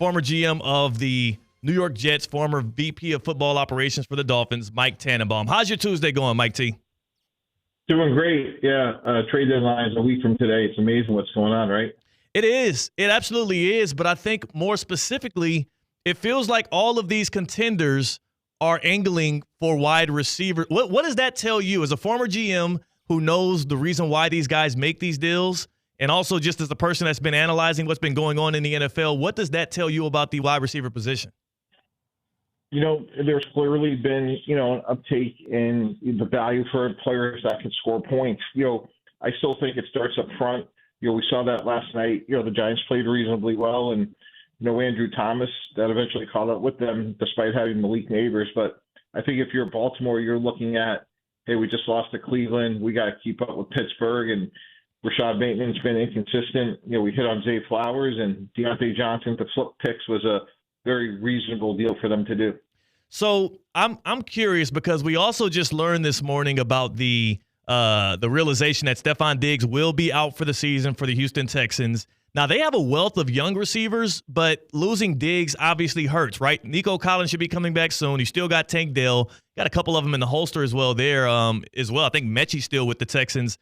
former GM of the New York Jets, former VP of football operations for the Dolphins, Mike Tannenbaum. How's your Tuesday going, Mike T? Doing great. Yeah, trade deadline is a week from today. It's amazing what's going on, right? It is. It absolutely is. But I think more specifically, it feels like all of these contenders are angling for wide receiver. What does that tell you as a former GM who knows the reason why these guys make these deals? And also just as a person that's been analyzing what's been going on in the NFL, what does that tell you about the wide receiver position? You know, there's clearly been, an uptake in the value for players that can score points. I still think it starts up front. We saw that last night. The Giants played reasonably well, and, Andrew Thomas, that eventually caught up with them despite having Malik Neighbors. But I think if you're Baltimore, you're looking at, hey, we just lost to Cleveland. We got to keep up with Pittsburgh, and Rashad Bateman's been inconsistent. We hit on Zay Flowers, and Deontay Johnson to flip picks was a very reasonable deal for them to do. So I'm curious because we also just learned this morning about the realization that Stephon Diggs will be out for the season for the Houston Texans. Now, they have a wealth of young receivers, but losing Diggs obviously hurts, right? Nico Collins should be coming back soon. You still got Tank Dell. Got a couple of them in the holster as well there as well. I think Mechie's still with the Texans.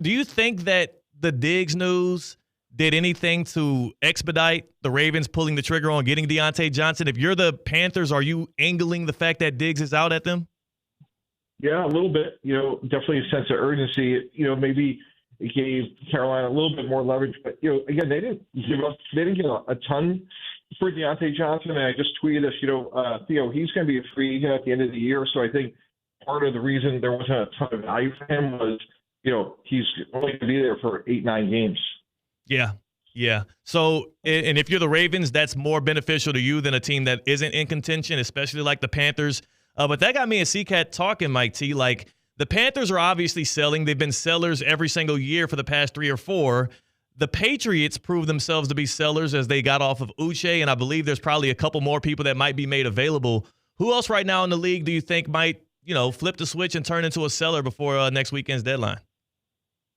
Do you think that the Diggs news did anything to expedite the Ravens pulling the trigger on getting Deontay Johnson? If you're the Panthers, are you angling the fact that Diggs is out at them? Yeah, a little bit. Definitely a sense of urgency. Maybe it gave Carolina a little bit more leverage. But, again, they didn't get a ton for Deontay Johnson. And I just tweeted this, Theo, he's going to be a free agent at the end of the year. So I think part of the reason there wasn't a ton of value for him was, he's only going to be there for 8-9 games. Yeah. So, and if you're the Ravens, that's more beneficial to you than a team that isn't in contention, especially like the Panthers. But that got me and C-Cat talking, Mike T. Like, the Panthers are obviously selling. They've been sellers every single year for the past 3 or 4. The Patriots proved themselves to be sellers as they got off of Uche, and I believe there's probably a couple more people that might be made available. Who else right now in the league do you think might, flip the switch and turn into a seller before next weekend's deadline?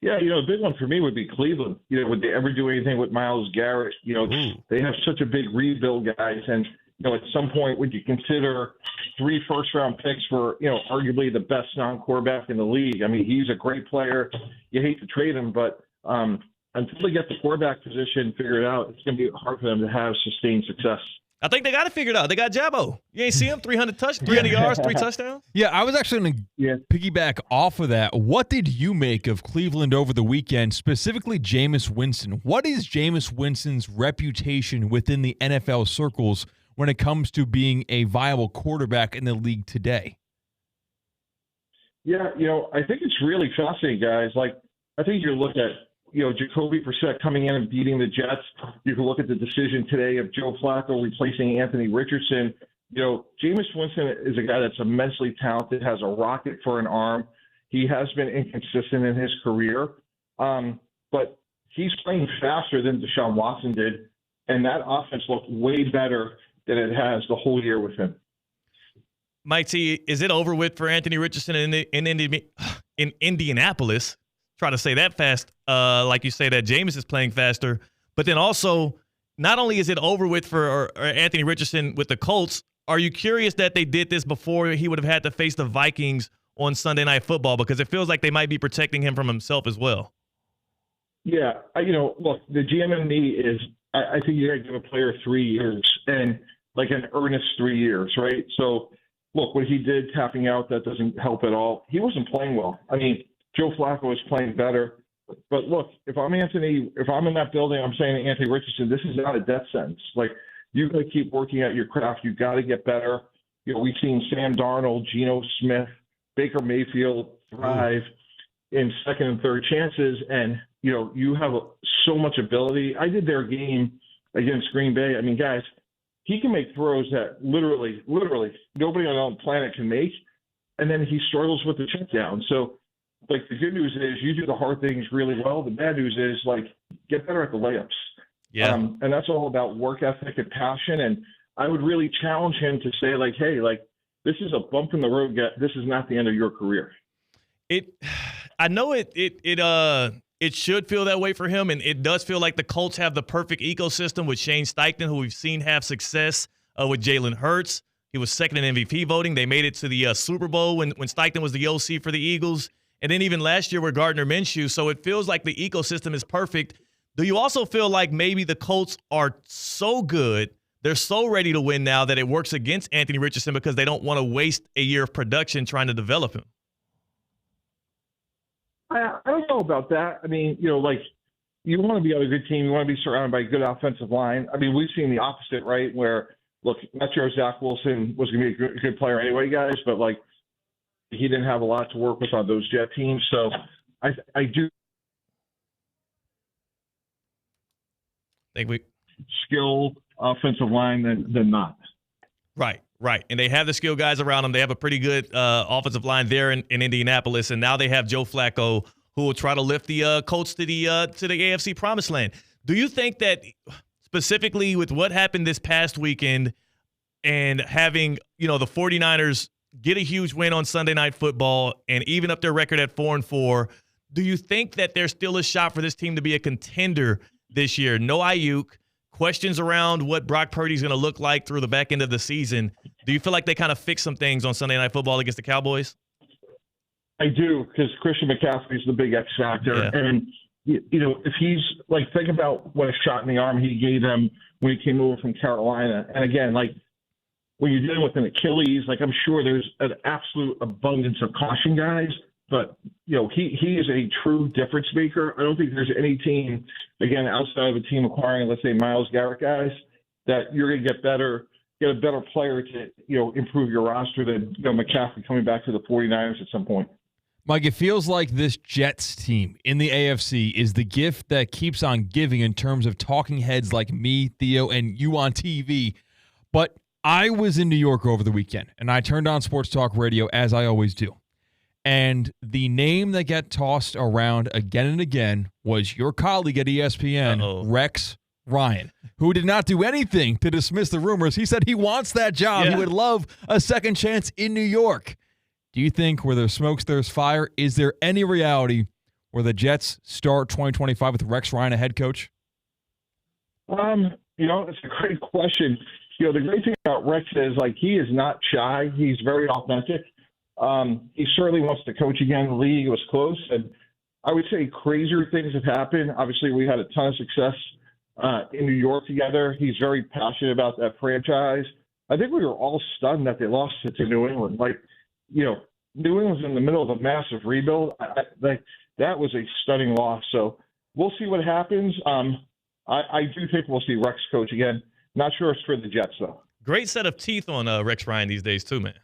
Yeah, a big one for me would be Cleveland. Would they ever do anything with Myles Garrett? They have such a big rebuild, guys. And, at some point, would you consider 3 first-round picks for, arguably the best non-quarterback in the league? I mean, he's a great player. You hate to trade him, but until they get the quarterback position figured out, it's going to be hard for them to have sustained success. I think they got it figured out. They got Jabbo. You ain't see him? 300 yards, 3 touchdowns? Yeah, I was actually going to piggyback off of that. What did you make of Cleveland over the weekend, specifically Jameis Winston? What is Jameis Winston's reputation within the NFL circles when it comes to being a viable quarterback in the league today? Yeah, I think it's really fascinating, guys. Like, I think you look at Jacoby Brissett coming in and beating the Jets. You can look at the decision today of Joe Flacco replacing Anthony Richardson. Jameis Winston is a guy that's immensely talented, has a rocket for an arm. He has been inconsistent in his career, but he's playing faster than Deshaun Watson did, and that offense looked way better than it has the whole year with him. Mike T, is it over with for Anthony Richardson in Indianapolis? Try to say that fast, like you say that Jameis is playing faster. But then also, not only is it over with for Anthony Richardson with the Colts, are you curious that they did this before he would have had to face the Vikings on Sunday Night Football? Because it feels like they might be protecting him from himself as well. Yeah, look, the GM in me is I think you got to give a player 3 years and like an earnest 3 years, right? So, look, what he did tapping out, that doesn't help at all. He wasn't playing well. I mean, Joe Flacco was playing better. But look, if I'm in that building, I'm saying to Anthony Richardson, this is not a death sentence. Like, you got to keep working at your craft. You got to get better. We've seen Sam Darnold, Geno Smith, Baker Mayfield thrive in second and third chances. And, you have so much ability. I did their game against Green Bay. I mean, guys, he can make throws that literally nobody on the planet can make. And then he struggles with the check down. So, like, the good news is you do the hard things really well. The bad news is, like, get better at the layups. Yeah. And that's all about work ethic and passion. And I would really challenge him to say, like, hey, like, this is a bump in the road. This is not the end of your career. I know it it should feel that way for him, and it does feel like the Colts have the perfect ecosystem with Shane Steichen, who we've seen have success with Jalen Hurts. He was second in MVP voting. They made it to the Super Bowl when Steichen was the OC for the Eagles, and then even last year with Gardner Minshew. So it feels like the ecosystem is perfect. Do you also feel like maybe the Colts are so good, they're so ready to win now that it works against Anthony Richardson because they don't want to waste a year of production trying to develop him? I don't know about that. I mean, like you want to be on a good team. You want to be surrounded by a good offensive line. I mean, we've seen the opposite, right? Where, look, not sure Zach Wilson was going to be a good player anyway, guys, but like he didn't have a lot to work with on those Jet teams. So I do think we skill offensive line than not. Right. And they have the skill guys around them. They have a pretty good offensive line there in Indianapolis, and now they have Joe Flacco, who will try to lift the Colts to the AFC Promised Land. Do you think that specifically with what happened this past weekend and having, the 49ers get a huge win on Sunday Night Football and even up their record at 4-4, do you think that there's still a shot for this team to be a contender this year? No Ayuk. Questions around what Brock Purdy's going to look like through the back end of the season. Do you feel like they kind of fixed some things on Sunday Night Football against the Cowboys? I do, because Christian McCaffrey's the big X factor. Yeah. And, if he's like, think about what a shot in the arm he gave them when he came over from Carolina. And again, like when you're dealing with an Achilles, like I'm sure there's an absolute abundance of caution, guys. But, he is a true difference maker. I don't think there's any team, again, outside of a team acquiring, let's say, Myles Garrett guys, that you're going to get a better player to, improve your roster than, McCaffrey coming back to the 49ers at some point. Mike, it feels like this Jets team in the AFC is the gift that keeps on giving in terms of talking heads like me, Theo, and you on TV. But I was in New York over the weekend, and I turned on Sports Talk Radio, as I always do. And the name that got tossed around again and again was your colleague at ESPN, Rex Ryan, who did not do anything to dismiss the rumors. He said he wants that job. Yeah. He would love a second chance in New York. Do you think where there's smokes, there's fire? Is there any reality where the Jets start 2025 with Rex Ryan, a head coach? It's a great question. The great thing about Rex is, like, he is not shy. He's very authentic. He certainly wants to coach again. The league was close, and I would say crazier things have happened. Obviously, we had a ton of success in New York together. He's very passionate about that franchise. I think we were all stunned that they lost it to New England. New England's in the middle of a massive rebuild. That was a stunning loss. So we'll see what happens. I do think we'll see Rex coach again. Not sure it's for the Jets, though. Great set of teeth on Rex Ryan these days, too, man.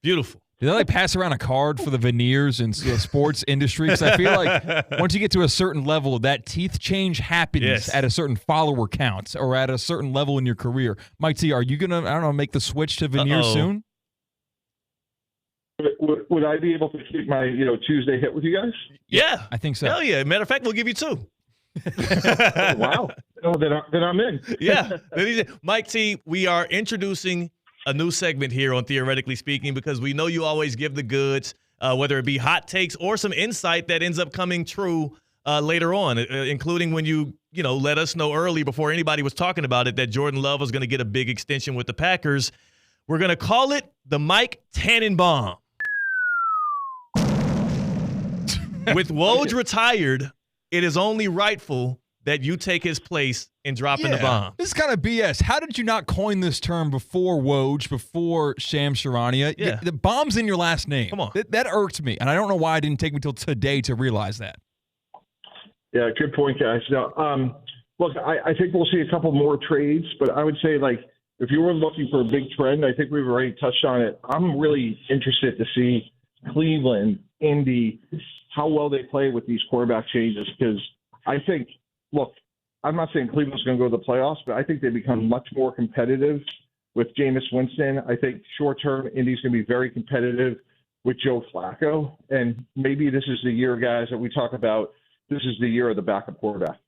Beautiful. Do they pass around a card for the veneers in the sports industry? Because I feel like once you get to a certain level, that teeth change happens at a certain follower count or at a certain level in your career. Mike T, are you going to, make the switch to veneers soon? Would I be able to keep my, Tuesday hit with you guys? Yeah. I think so. Hell yeah. Matter of fact, we'll give you 2. Oh, wow. Then I'm in. Yeah. Mike T, we are introducing a new segment here on Theoretically Speaking because we know you always give the goods, whether it be hot takes or some insight that ends up coming true later on, including when you let us know early before anybody was talking about it that Jordan Love was going to get a big extension with the Packers. We're going to call it the Mike Tannenbaum. With Woj retired, it is only rightful that you take his place in dropping the bomb. This is kind of BS. How did you not coin this term before Woj, before Sham Charania? Yeah. The bomb's in your last name. Come on. That irked me, and I don't know why it didn't take me till today to realize that. Yeah, good point, guys. Now, look, I think we'll see a couple more trades, but I would say, if you were looking for a big trend, I think we've already touched on it. I'm really interested to see Cleveland, Indy, how well they play with these quarterback changes, because I think, look, I'm not saying Cleveland's going to go to the playoffs, but I think they become much more competitive with Jameis Winston. I think short-term, Indy's going to be very competitive with Joe Flacco, and maybe this is the year, guys, that we talk about. This is the year of the backup quarterback.